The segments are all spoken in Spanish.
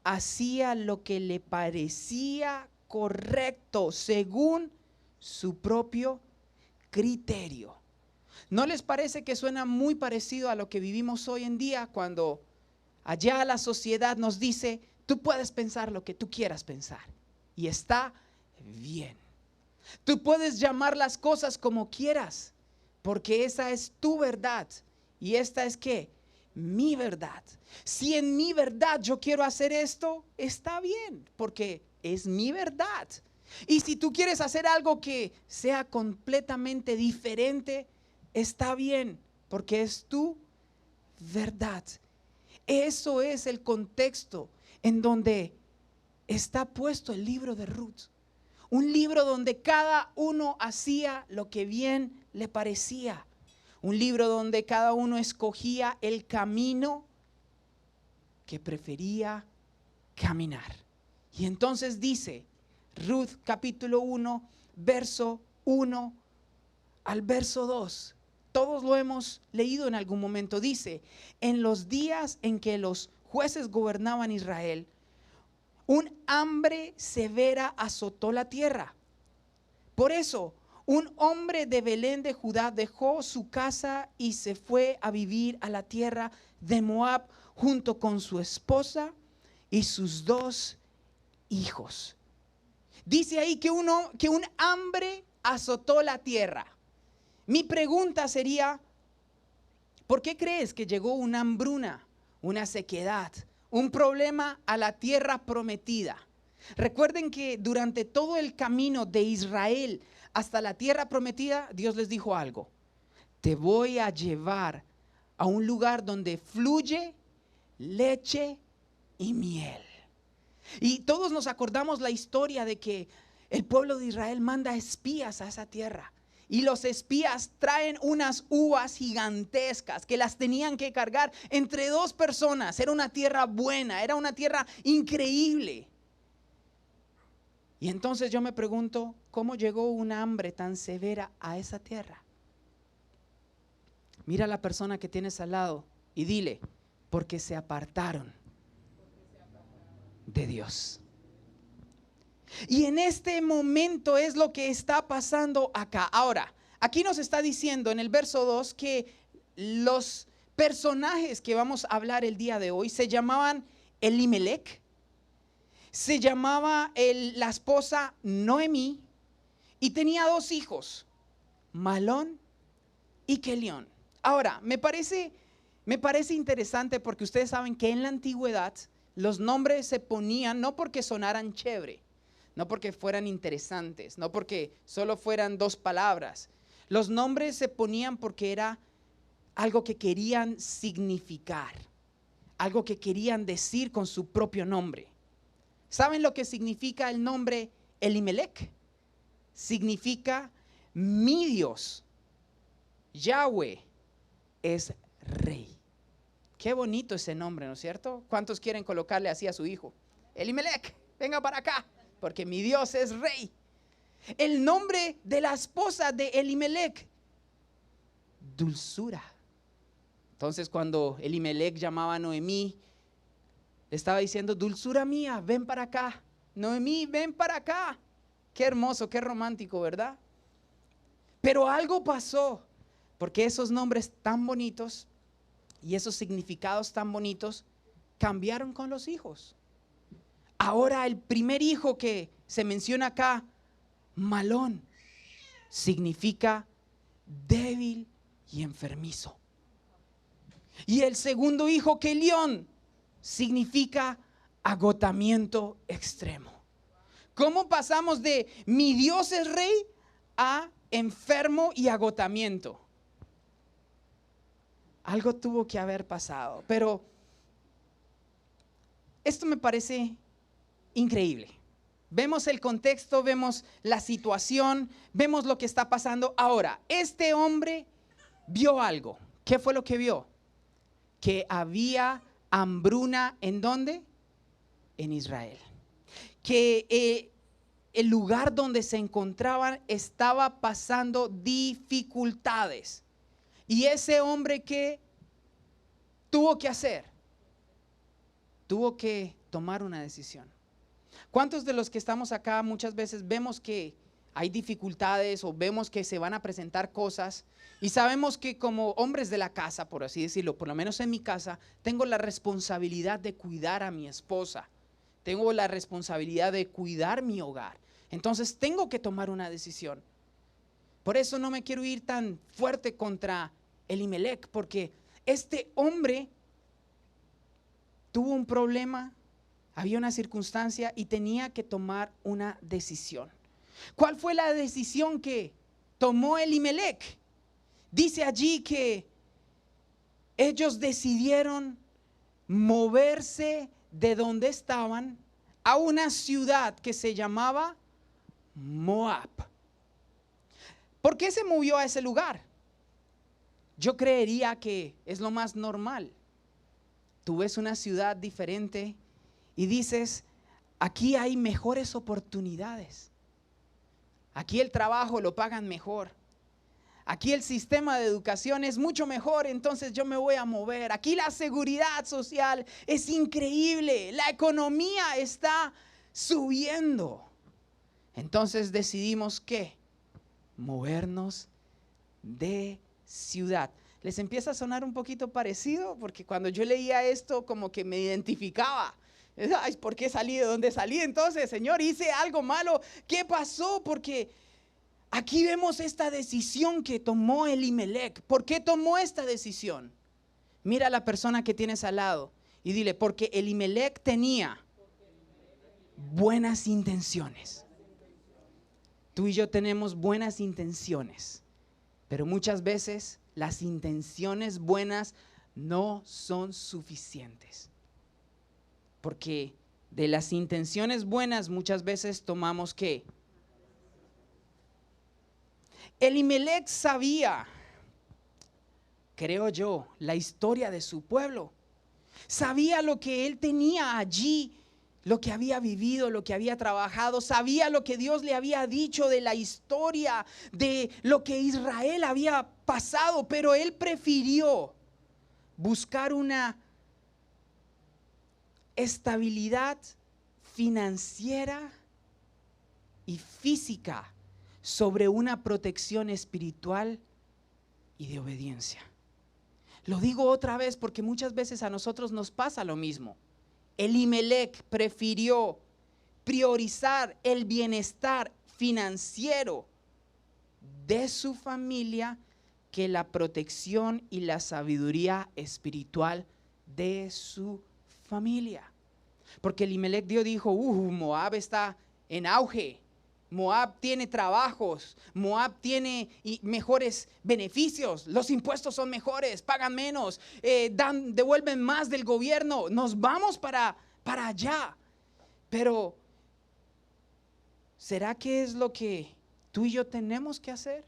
hacía lo que le parecía correcto según su propio criterio. ¿No les parece que suena muy parecido a lo que vivimos hoy en día cuando allá la sociedad nos dice, tú puedes pensar lo que tú quieras pensar y está bien? Tú puedes llamar las cosas como quieras porque esa es tu verdad y esta es ¿qué? Mi verdad. Si en mi verdad yo quiero hacer esto, está bien porque es mi verdad. Y si tú quieres hacer algo que sea completamente diferente, está bien porque es tu verdad. Eso es el contexto en donde está puesto el libro de Ruth. Un libro donde cada uno hacía lo que bien le parecía. Un libro donde cada uno escogía el camino que prefería caminar. Y entonces dice Ruth capítulo 1, verso 1 al verso 2. Todos lo hemos leído en algún momento. Dice, en los días en que los jueces gobernaban Israel, un hambre severa azotó la tierra. Por eso, un hombre de Belén de Judá dejó su casa y se fue a vivir a la tierra de Moab junto con su esposa y sus 2 hijos. Dice ahí que un hambre azotó la tierra. Mi pregunta sería, ¿por qué crees que llegó una hambruna, una sequedad, un problema a la tierra prometida? Recuerden que durante todo el camino de Israel hasta la tierra prometida, Dios les dijo algo. Te voy a llevar a un lugar donde fluye leche y miel. Y todos nos acordamos la historia de que el pueblo de Israel manda espías a esa tierra. Y los espías traen unas uvas gigantescas que las tenían que cargar entre 2 personas. Era una tierra buena, era una tierra increíble. Y entonces yo me pregunto, ¿cómo llegó un hambre tan severa a esa tierra? Mira a la persona que tienes al lado y dile, porque se apartaron de Dios. Y en este momento es lo que está pasando acá. Ahora, aquí nos está diciendo en el verso 2 que los personajes que vamos a hablar el día de hoy se llamaban Elimelech, se llamaba la esposa Noemí y tenía 2 hijos, Malón y Kelión. Ahora, me parece interesante porque ustedes saben que en la antigüedad los nombres se ponían no porque sonaran chévere, no porque fueran interesantes, no porque solo fueran 2 palabras. Los nombres se ponían porque era algo que querían significar, algo que querían decir con su propio nombre. ¿Saben lo que significa el nombre Elimelech? Significa mi Dios, Yahweh, es rey. Qué bonito ese nombre, ¿no es cierto? ¿Cuántos quieren colocarle así a su hijo? Elimelech, venga para acá, porque mi Dios es rey. El nombre de la esposa de Elimelech, dulzura. Entonces cuando Elimelech llamaba a Noemí, le estaba diciendo, dulzura mía, ven para acá. Noemí, ven para acá. Qué hermoso, qué romántico, ¿verdad? Pero algo pasó, porque esos nombres tan bonitos y esos significados tan bonitos cambiaron con los hijos. Ahora el primer hijo que se menciona acá, Malón, significa débil y enfermizo. Y el segundo hijo, Kelión, significa agotamiento extremo. ¿Cómo pasamos de mi Dios es rey a enfermo y agotamiento? Algo tuvo que haber pasado, pero esto me parece increíble. Vemos el contexto, vemos la situación, vemos lo que está pasando. Ahora, este hombre vio algo. ¿Qué fue lo que vio? Que había hambruna, ¿en dónde? En Israel. Que el lugar donde se encontraban estaba pasando dificultades. Y ese hombre, ¿qué tuvo que hacer? Tuvo que tomar una decisión. ¿Cuántos de los que estamos acá muchas veces vemos que hay dificultades o vemos que se van a presentar cosas y sabemos que como hombres de la casa, por así decirlo, por lo menos en mi casa, tengo la responsabilidad de cuidar a mi esposa, tengo la responsabilidad de cuidar mi hogar, entonces tengo que tomar una decisión? Por eso no me quiero ir tan fuerte contra Elimelec, porque este hombre tuvo un problema, había una circunstancia y tenía que tomar una decisión. ¿Cuál fue la decisión que tomó Elimelec? Dice allí que ellos decidieron moverse de donde estaban a una ciudad que se llamaba Moab. ¿Por qué se movió a ese lugar? Yo creería que es lo más normal. Tú ves una ciudad diferente y dices, aquí hay mejores oportunidades. Aquí el trabajo lo pagan mejor. Aquí el sistema de educación es mucho mejor, entonces yo me voy a mover. Aquí la seguridad social es increíble. La economía está subiendo. Entonces decidimos ¿qué? Movernos de ciudad. ¿Les empieza a sonar un poquito parecido? Porque cuando yo leía esto como que me identificaba. Ay, ¿por qué salí de donde salí? Entonces, Señor, hice algo malo. ¿Qué pasó? Porque aquí vemos esta decisión que tomó Elimelec. ¿Por qué tomó esta decisión? Mira a la persona que tienes al lado y dile, porque Elimelec tenía buenas intenciones. Tú y yo tenemos buenas intenciones, pero muchas veces las intenciones buenas no son suficientes. Porque de las intenciones buenas muchas veces tomamos ¿qué? Elimelec sabía, creo yo, la historia de su pueblo. Sabía lo que él tenía allí, lo que había vivido, lo que había trabajado. Sabía lo que Dios le había dicho de la historia, de lo que Israel había pasado. Pero él prefirió buscar una estabilidad financiera y física sobre una protección espiritual y de obediencia. Lo digo otra vez porque muchas veces a nosotros nos pasa lo mismo. Elimelec prefirió priorizar el bienestar financiero de su familia que la protección y la sabiduría espiritual de su familia. Porque Elimelec dijo, Moab está en auge. Moab tiene trabajos, Moab tiene mejores beneficios, los impuestos son mejores, pagan menos, devuelven más del gobierno, nos vamos para allá. Pero, ¿será que es lo que tú y yo tenemos que hacer?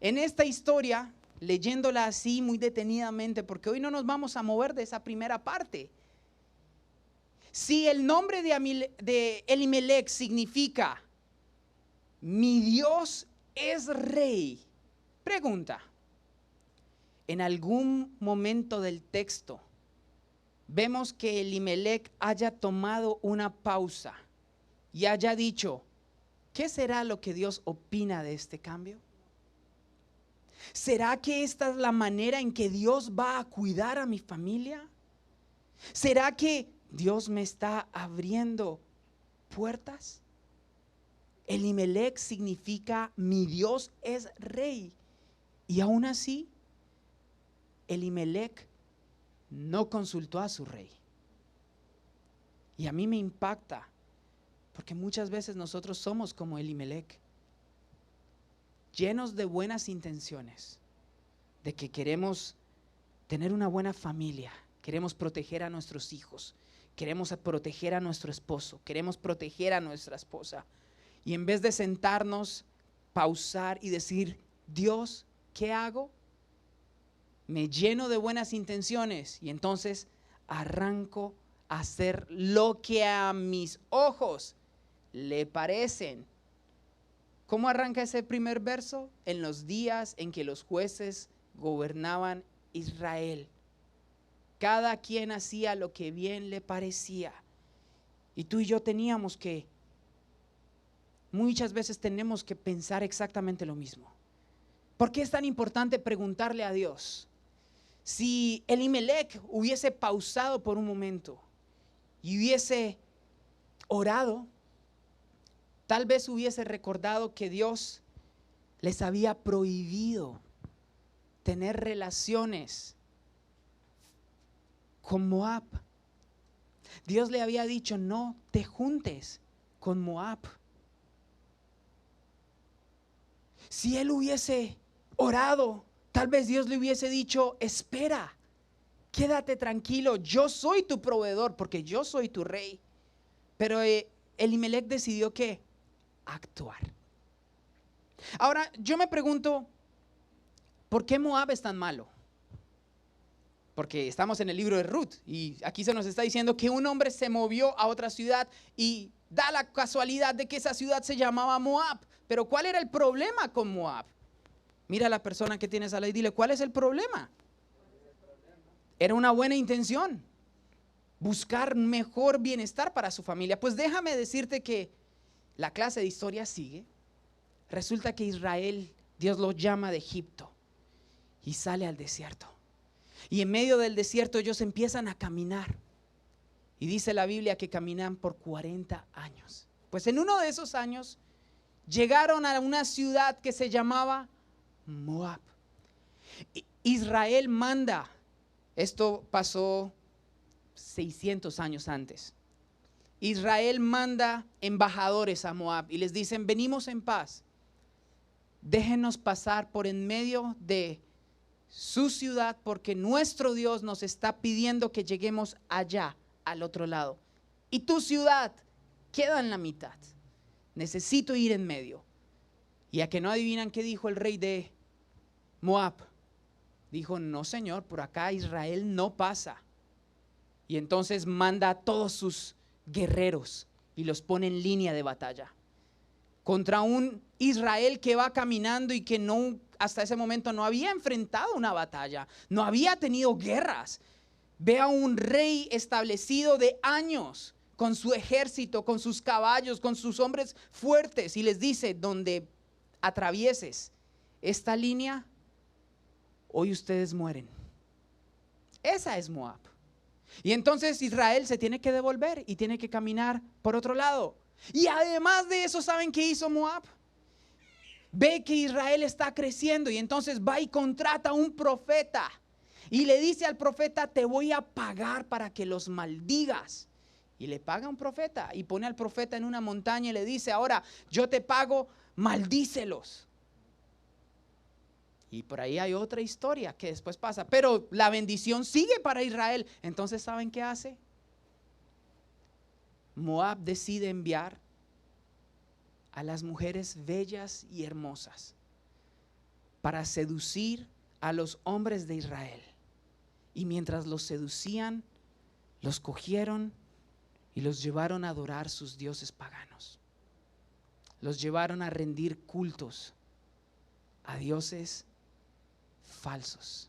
En esta historia, leyéndola así muy detenidamente, porque hoy no nos vamos a mover de esa primera parte. Si el nombre de Elimelec significa mi Dios es rey, pregunta, en algún momento del texto vemos que Elimelec haya tomado una pausa y haya dicho, ¿qué será lo que Dios opina de este cambio? ¿Será que esta es la manera en que Dios va a cuidar a mi familia? ¿Será que Dios me está abriendo puertas? Elimelec significa mi Dios es rey. Y aún así, Elimelec no consultó a su rey. Y a mí me impacta, porque muchas veces nosotros somos como Elimelec, llenos de buenas intenciones, de que queremos tener una buena familia, queremos proteger a nuestros hijos, queremos proteger a nuestro esposo, queremos proteger a nuestra esposa. Y en vez de sentarnos, pausar y decir, Dios, ¿qué hago? Me lleno de buenas intenciones y entonces arranco a hacer lo que a mis ojos le parecen. ¿Cómo arranca ese primer verso? En los días en que los jueces gobernaban Israel. Cada quien hacía lo que bien le parecía. Y tú y yo muchas veces tenemos que pensar exactamente lo mismo. ¿Por qué es tan importante preguntarle a Dios? Si Elimelech hubiese pausado por un momento y hubiese orado, tal vez hubiese recordado que Dios les había prohibido tener relaciones con Moab. Dios le había dicho, no te juntes con Moab. Si él hubiese orado, tal vez Dios le hubiese dicho, espera, quédate tranquilo, yo soy tu proveedor porque yo soy tu rey. Pero Elimelech decidió ¿qué? Actuar. Ahora, yo me pregunto, ¿por qué Moab es tan malo? Porque estamos en el libro de Ruth y aquí se nos está diciendo que un hombre se movió a otra ciudad y da la casualidad de que esa ciudad se llamaba Moab. Pero ¿cuál era el problema con Moab? Mira a la persona que tienes al lado y dile, ¿cuál es el problema? Era una buena intención, buscar mejor bienestar para su familia. Pues déjame decirte que la clase de historia sigue. Resulta que Israel, Dios lo llama de Egipto y sale al desierto. Y en medio del desierto ellos empiezan a caminar. Y dice la Biblia que caminan por 40 años. Pues en uno de esos años llegaron a una ciudad que se llamaba Moab. Israel manda, esto pasó 600 años antes. Israel manda embajadores a Moab y les dicen, venimos en paz. Déjenos pasar por en medio de su ciudad porque nuestro Dios nos está pidiendo que lleguemos allá, al otro lado. Y tu ciudad queda en la mitad. Necesito ir en medio. Y a que no adivinan qué dijo el rey de Moab. Dijo, no señor, por acá Israel no pasa. Y entonces manda a todos sus guerreros y los pone en línea de batalla. Contra un Israel que va caminando y que no, hasta ese momento no había enfrentado una batalla, no había tenido guerras. Ve a un rey establecido de años, con su ejército, con sus caballos, con sus hombres fuertes, y les dice, donde atravieses esta línea, hoy ustedes mueren. Esa es Moab. Y entonces Israel se tiene que devolver y tiene que caminar por otro lado. Y además de eso, ¿saben qué hizo Moab? Ve que Israel está creciendo y entonces va y contrata a un profeta. Y le dice al profeta, te voy a pagar para que los maldigas. Y le paga a un profeta y pone al profeta en una montaña y le dice, ahora yo te pago, maldícelos. Y por ahí hay otra historia que después pasa. Pero la bendición sigue para Israel. Entonces, ¿saben qué hace? Moab decide enviar a las mujeres bellas y hermosas para seducir a los hombres de Israel. Y mientras los seducían, los cogieron y los llevaron a adorar sus dioses paganos. Los llevaron a rendir cultos a dioses falsos.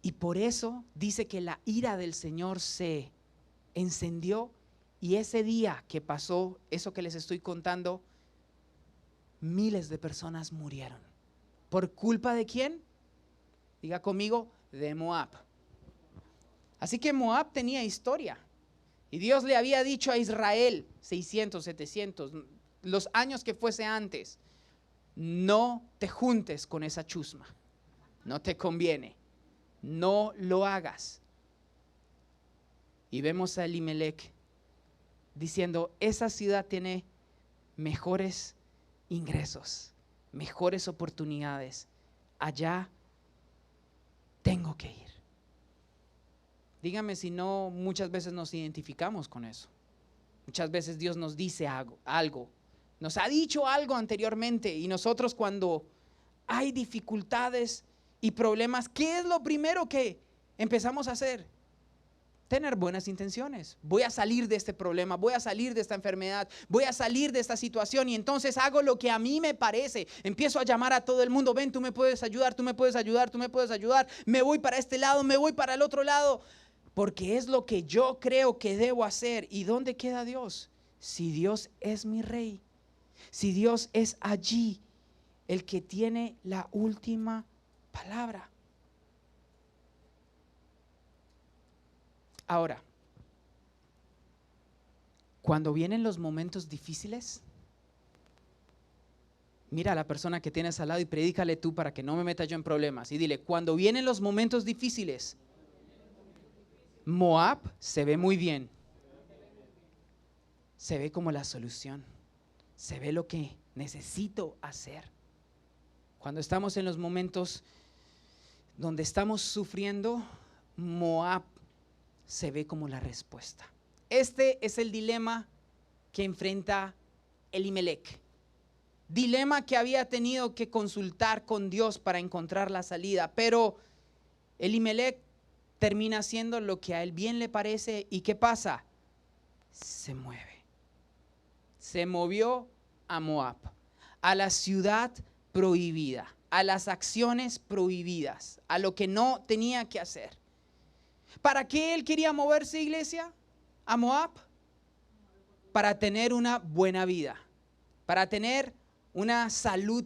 Y por eso dice que la ira del Señor se encendió. Y ese día que pasó eso que les estoy contando, miles de personas murieron. ¿Por culpa de quién? Diga conmigo, de Moab. Así que Moab tenía historia. Y Dios le había dicho a Israel, 600, 700, los años que fuese antes, no te juntes con esa chusma. No te conviene. No lo hagas. Y vemos a Elimelech diciendo, esa ciudad tiene mejores ingresos, mejores oportunidades. Allá tengo que ir. Dígame si no, muchas veces nos identificamos con eso. Muchas veces Dios nos dice algo, nos ha dicho algo anteriormente y nosotros cuando hay dificultades y problemas, ¿qué es lo primero que empezamos a hacer? tener buenas intenciones. Voy a salir de este problema, voy a salir de esta enfermedad, voy a salir de esta situación y entonces hago lo que a mí me parece. Empiezo a llamar a todo el mundo, ven, tú me puedes ayudar, tú me puedes ayudar, tú me puedes ayudar. Me voy para este lado, me voy para el otro lado, porque es lo que yo creo que debo hacer. ¿Y dónde queda Dios? Si Dios es mi rey, si Dios es allí el que tiene la última palabra. Ahora, cuando vienen los momentos difíciles, mira a la persona que tienes al lado y predícale tú para que no me meta yo en problemas. Y dile, cuando vienen los momentos difíciles, Moab se ve muy bien. Se ve como la solución. Se ve lo que necesito hacer. Cuando estamos en los momentos donde estamos sufriendo, Moab se ve como la respuesta. Este es el dilema que enfrenta Elimelec. Dilema que había tenido que consultar con Dios para encontrar la salida. Pero Elimelec termina haciendo lo que a él bien le parece. ¿Y qué pasa? Se mueve. Se movió a Moab, a la ciudad prohibida, a las acciones prohibidas, a lo que no tenía que hacer. ¿Para qué él quería moverse, iglesia? A Moab. Para tener una buena vida, para tener una salud,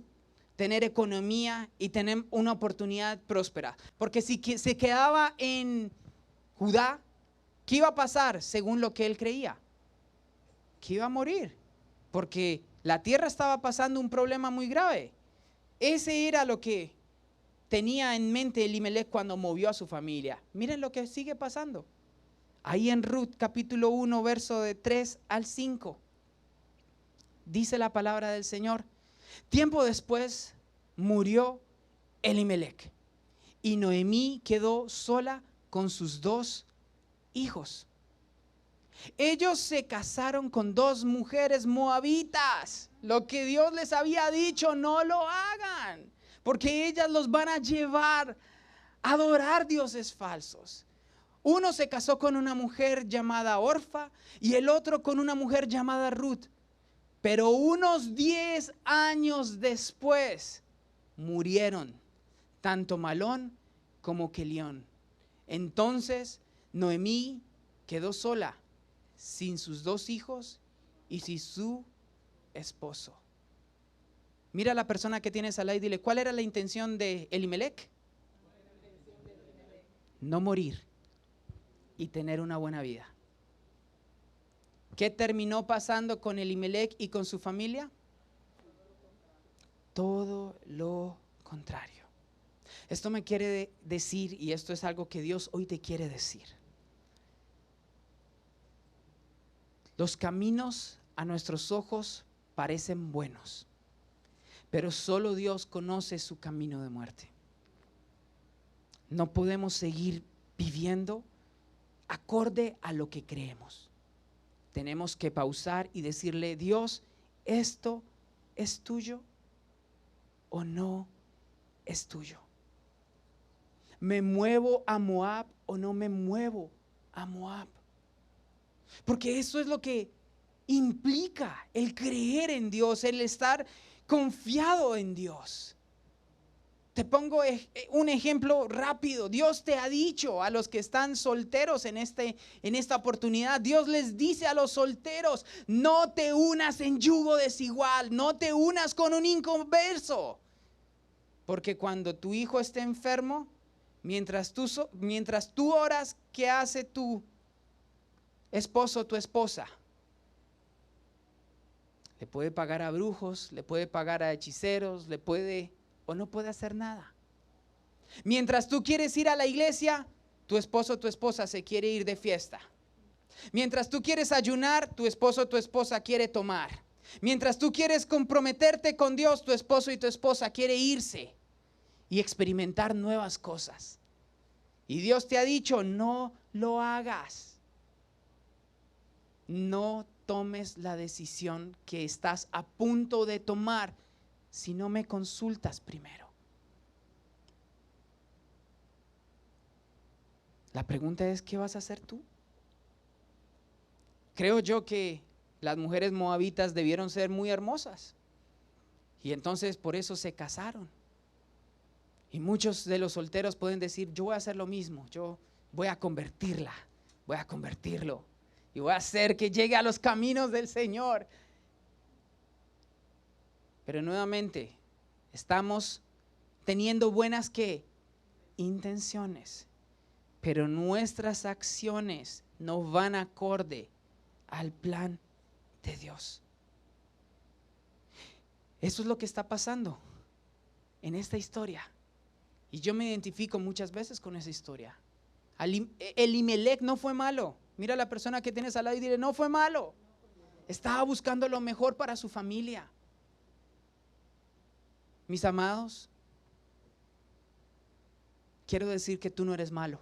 tener economía y tener una oportunidad próspera. Porque si se quedaba en Judá, ¿qué iba a pasar según lo que él creía? Que iba a morir, porque la tierra estaba pasando un problema muy grave. Ese era lo que tenía en mente Elimelec cuando movió a su familia. Miren lo que sigue pasando. Ahí en Ruth capítulo 1, verso de 3 al 5. Dice la palabra del Señor. Tiempo después murió Elimelec y Noemí quedó sola con sus 2 hijos. Ellos se casaron con 2 mujeres moabitas. Lo que Dios les había dicho, no lo hagan, porque ellas los van a llevar a adorar dioses falsos. Uno se casó con una mujer llamada Orfa y el otro con una mujer llamada Ruth. Pero unos 10 años después murieron tanto Malón como Kelión. Entonces Noemí quedó sola, sin sus 2 hijos y sin su esposo. Mira a la persona que tienes al lado y dile, ¿cuál era la intención de Elimelec? No morir y tener una buena vida. ¿Qué terminó pasando con Elimelec y con su familia? Todo lo contrario. Esto me quiere decir, y esto es algo que Dios hoy te quiere decir. Los caminos a nuestros ojos parecen buenos, pero solo Dios conoce su camino de muerte. No podemos seguir viviendo acorde a lo que creemos. Tenemos que pausar y decirle, Dios, ¿esto es tuyo o no es tuyo? ¿Me muevo a Moab o no me muevo a Moab? Porque eso es lo que implica el creer en Dios, el estar confiado en Dios. Te pongo un ejemplo rápido. Dios te ha dicho a los que están solteros en esta oportunidad, Dios les dice a los solteros, no te unas en yugo desigual, no te unas con un inconverso. Porque cuando tu hijo esté enfermo, mientras tú oras, ¿qué hace tu esposo o tu esposa? Le puede pagar a brujos, le puede pagar a hechiceros, le puede o no puede hacer nada. Mientras tú quieres ir a la iglesia, tu esposo o tu esposa se quiere ir de fiesta. Mientras tú quieres ayunar, tu esposo o tu esposa quiere tomar. Mientras tú quieres comprometerte con Dios, tu esposo y tu esposa quiere irse y experimentar nuevas cosas. Y Dios te ha dicho, no lo hagas. No tomes la decisión que estás a punto de tomar si no me consultas primero. La pregunta es, ¿qué vas a hacer tú? Creo yo que las mujeres moabitas debieron ser muy hermosas. Y entonces por eso se casaron. Y muchos de los solteros pueden decir, yo voy a hacer lo mismo, yo voy a convertirla, voy a convertirlo. Y voy a hacer que llegue a los caminos del Señor. Pero nuevamente, estamos teniendo buenas ¿qué? Intenciones. Pero nuestras acciones no van acorde al plan de Dios. Eso es lo que está pasando en esta historia. Y yo me identifico muchas veces con esa historia. Elimelec no fue malo. Mira a la persona que tienes al lado y dile, no fue malo. Estaba buscando lo mejor para su familia. Mis amados, quiero decir que tú no eres malo.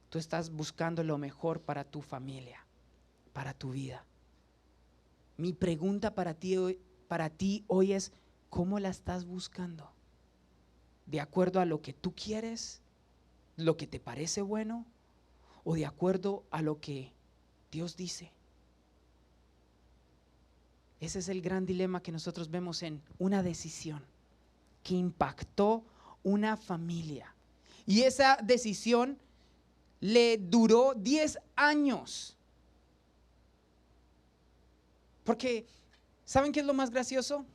Tú estás buscando lo mejor para tu familia, para tu vida. Mi pregunta para ti hoy es, ¿cómo la estás buscando? ¿De acuerdo a lo que tú quieres? ¿Lo que te parece bueno? ¿O de acuerdo a lo que Dios dice? Ese es el gran dilema que nosotros vemos en una decisión que impactó una familia. Y esa decisión le duró 10 años. Porque, ¿saben qué es lo más gracioso?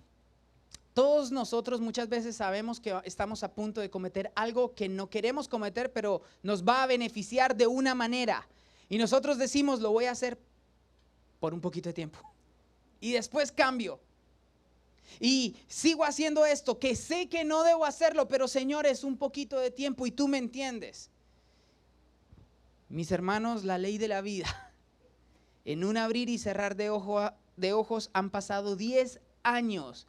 Todos nosotros muchas veces sabemos que estamos a punto de cometer algo que no queremos cometer, pero nos va a beneficiar de una manera. Y nosotros decimos, lo voy a hacer por un poquito de tiempo. Y después cambio. Y sigo haciendo esto, que sé que no debo hacerlo, pero Señor, es un poquito de tiempo y tú me entiendes. Mis hermanos, la ley de la vida, en un abrir y cerrar de ojos han pasado 10 años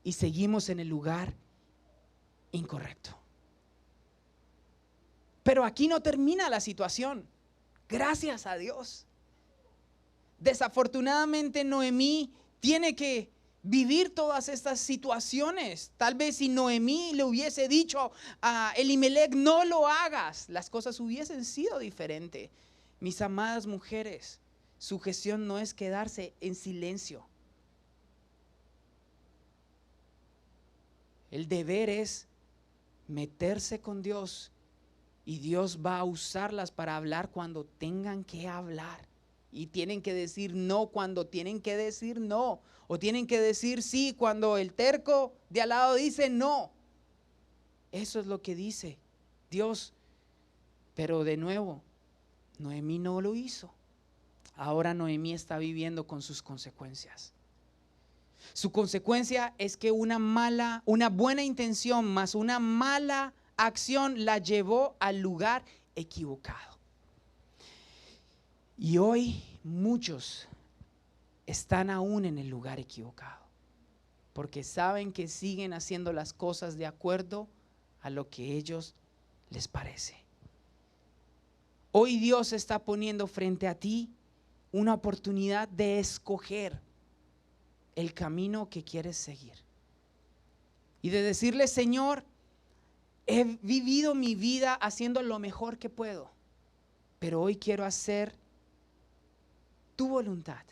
y seguimos en el lugar incorrecto. Pero aquí no termina la situación, gracias a Dios. Desafortunadamente Noemí tiene que vivir todas estas situaciones. Tal vez si Noemí le hubiese dicho a Elimelec, no lo hagas, las cosas hubiesen sido diferentes. Mis amadas mujeres, sujeción no es quedarse en silencio. El deber es meterse con Dios y Dios va a usarlas para hablar cuando tengan que hablar. Y tienen que decir no cuando tienen que decir no. O tienen que decir sí cuando el terco de al lado dice no. Eso es lo que dice Dios. Pero de nuevo, Noemí no lo hizo. Ahora Noemí está viviendo con sus consecuencias. Su consecuencia es que una buena intención más una mala acción la llevó al lugar equivocado. Y hoy muchos están aún en el lugar equivocado, porque saben que siguen haciendo las cosas de acuerdo a lo que ellos les parece. Hoy Dios está poniendo frente a ti una oportunidad de escoger el camino que quieres seguir y de decirle, Señor, he vivido mi vida haciendo lo mejor que puedo, pero hoy quiero hacer tu voluntad.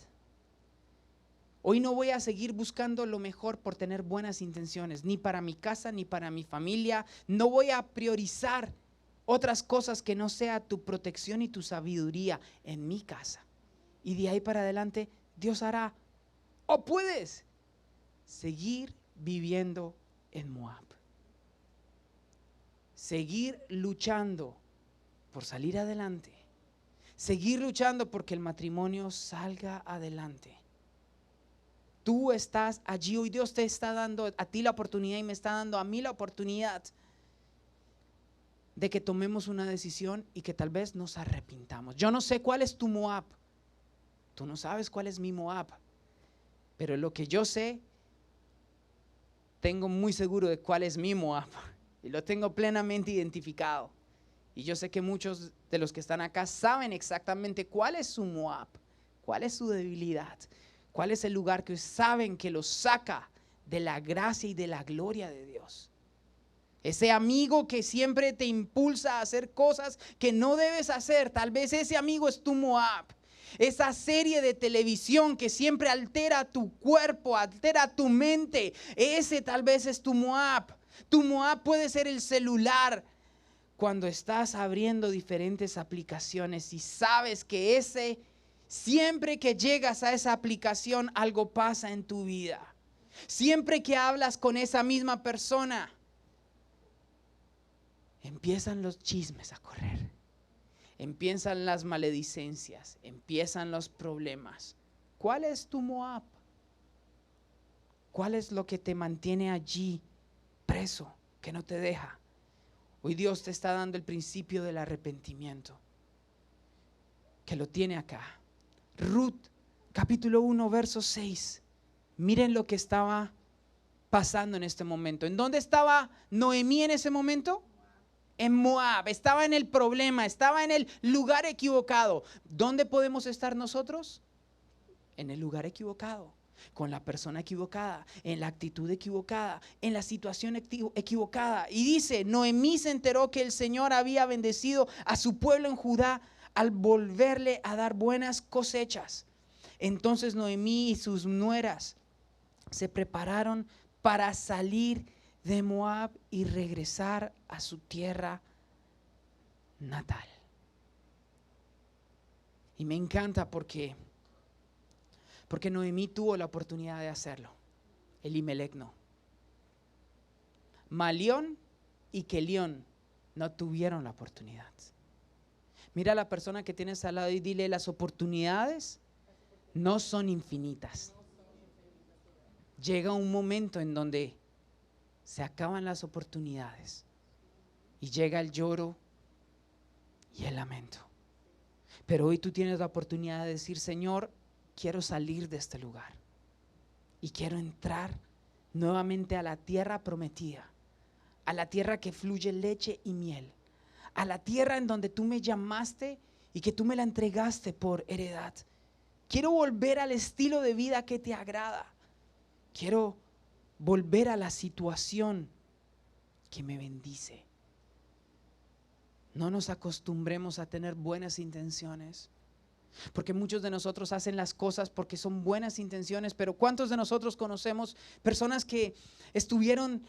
Hoy no voy a seguir buscando lo mejor por tener buenas intenciones, ni para mi casa, ni para mi familia. No voy a priorizar otras cosas que no sea tu protección y tu sabiduría en mi casa. Y de ahí para adelante Dios hará. O puedes seguir viviendo en Moab. Seguir luchando por salir adelante. Seguir luchando porque el matrimonio salga adelante. Tú estás allí, hoy Dios te está dando a ti la oportunidad y me está dando a mí la oportunidad de que tomemos una decisión y que tal vez nos arrepintamos. Yo no sé cuál es tu Moab, tú no sabes cuál es mi Moab, pero lo que yo sé, tengo muy seguro de cuál es mi Moab y lo tengo plenamente identificado. Y yo sé que muchos de los que están acá saben exactamente cuál es su Moab, cuál es su debilidad, cuál es el lugar que saben que los saca de la gracia y de la gloria de Dios. Ese amigo que siempre te impulsa a hacer cosas que no debes hacer, tal vez ese amigo es tu Moab. Esa serie de televisión que siempre altera tu cuerpo, altera tu mente. Ese tal vez es tu Moab. Tu Moab puede ser el celular. Cuando estás abriendo diferentes aplicaciones y sabes que siempre que llegas a esa aplicación, algo pasa en tu vida. Siempre que hablas con esa misma persona, empiezan los chismes a correr. Empiezan las maledicencias, empiezan los problemas. ¿Cuál es tu Moab? ¿Cuál es lo que te mantiene allí preso, que no te deja? Hoy Dios te está dando el principio del arrepentimiento, que lo tiene acá. Ruth, capítulo 1, verso 6. Miren lo que estaba pasando en este momento. ¿En dónde estaba Noemí en ese momento? En Moab. Estaba en el problema, estaba en el lugar equivocado. ¿Dónde podemos estar nosotros? En el lugar equivocado, con la persona equivocada, en la actitud equivocada, en la situación equivocada. Y dice, Noemí se enteró que el Señor había bendecido a su pueblo en Judá al volverle a dar buenas cosechas. Entonces Noemí y sus nueras se prepararon para salir de Moab y regresar a su tierra natal. Y me encanta porque Noemí tuvo la oportunidad de hacerlo. Elimelec no. Malión y Kelión no tuvieron la oportunidad. Mira a la persona que tienes al lado y dile: las oportunidades no son infinitas. Llega un momento en donde se acaban las oportunidades y llega el lloro y el lamento. Pero hoy tú tienes la oportunidad de decir: Señor, quiero salir de este lugar y quiero entrar nuevamente a la tierra prometida, a la tierra que fluye leche y miel, a la tierra en donde tú me llamaste y que tú me la entregaste por heredad. Quiero volver al estilo de vida que te agrada. Quiero volver a la situación que me bendice. No nos acostumbremos a tener buenas intenciones, porque muchos de nosotros hacen las cosas porque son buenas intenciones, pero ¿cuántos de nosotros conocemos personas que estuvieron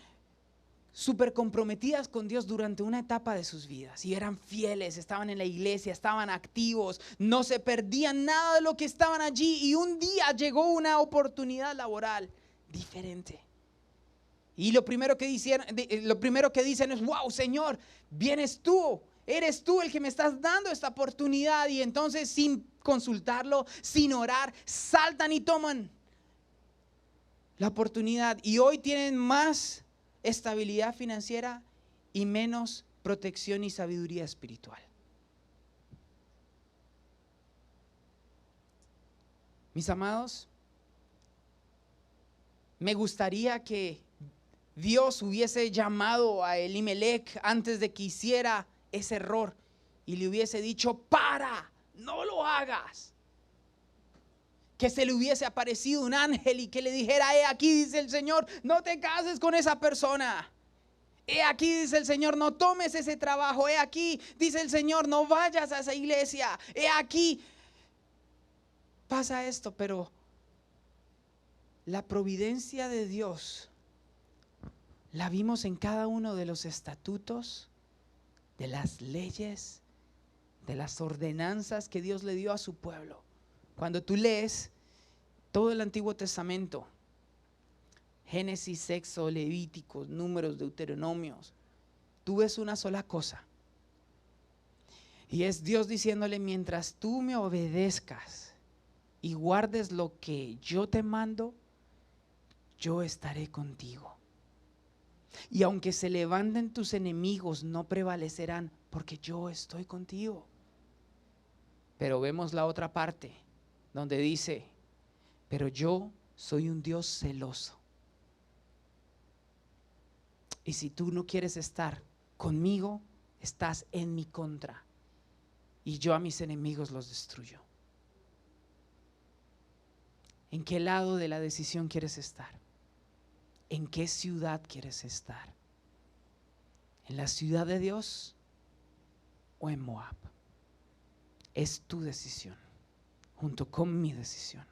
súper comprometidas con Dios durante una etapa de sus vidas y eran fieles, estaban en la iglesia, estaban activos, no se perdían nada de lo que estaban allí, y un día llegó una oportunidad laboral diferente? Y lo primero que dicen es: wow, Señor, vienes tú, eres tú el que me estás dando esta oportunidad. Y entonces, sin consultarlo, sin orar, saltan y toman la oportunidad. Y hoy tienen más estabilidad financiera y menos protección y sabiduría espiritual. Mis amados, me gustaría que Dios hubiese llamado a Elimelec antes de que hiciera ese error y le hubiese dicho: para, no lo hagas. Que se le hubiese aparecido un ángel y que le dijera: aquí dice el Señor, no te cases con esa persona. Aquí dice el Señor, no tomes ese trabajo. Aquí dice el Señor, no vayas a esa iglesia. Aquí pasa esto. Pero la providencia de Dios la vimos en cada uno de los estatutos, de las leyes, de las ordenanzas que Dios le dio a su pueblo. Cuando tú lees todo el Antiguo Testamento, Génesis, Éxodo, Levíticos, Números, Deuteronomios, tú ves una sola cosa. Y es Dios diciéndole: mientras tú me obedezcas y guardes lo que yo te mando, yo estaré contigo. Y aunque se levanten tus enemigos, no prevalecerán, porque yo estoy contigo. Pero vemos la otra parte, donde dice: pero yo soy un Dios celoso. Y si tú no quieres estar conmigo, estás en mi contra. Y yo a mis enemigos los destruyo. ¿En qué lado de la decisión quieres estar? ¿En qué ciudad quieres estar? ¿En la ciudad de Dios o en Moab? Es tu decisión. junto con mi decisión.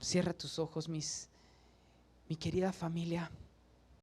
Cierra tus ojos, mi querida familia.